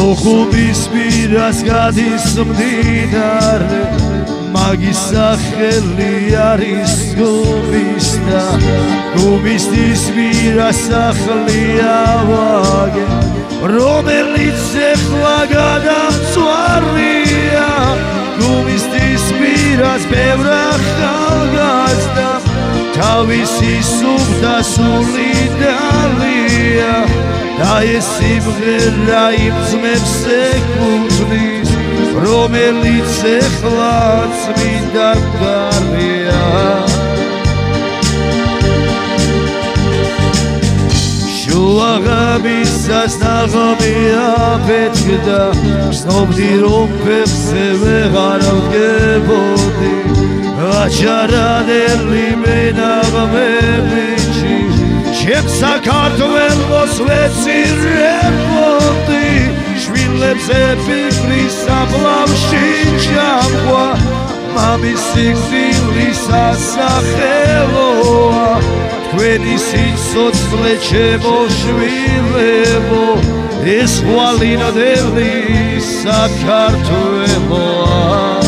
სოხუმის პირას გადის მდინარე მაგის სახელი არის გუმის და გუმისის პირას სახლია ვაგე რომელიც ეხლა გადამწვარია გუმისის პირას ბევრ ახალგაზრდა თავისი სუფთა სული დალია და ეს სიმღერა იმ ძმებს ეკუთვნის რომელიც ეხლა წმინდა მდგარია შუაღამისას ნაღმი აფეთქდა ვსნობდი რომ ფეხზე ვეღარ ვდგებოდი აჩარადელი მენაღმებიჩი ჩემ საქართველოს ვეცირებოდი შვილებზე ფიქრი საფლავში ჩამყვა მამის სიკვდილის ასახელოა თქვენი სიცოცხლე ჩემო შვილებო ეს ხვალინდელი საქართველოა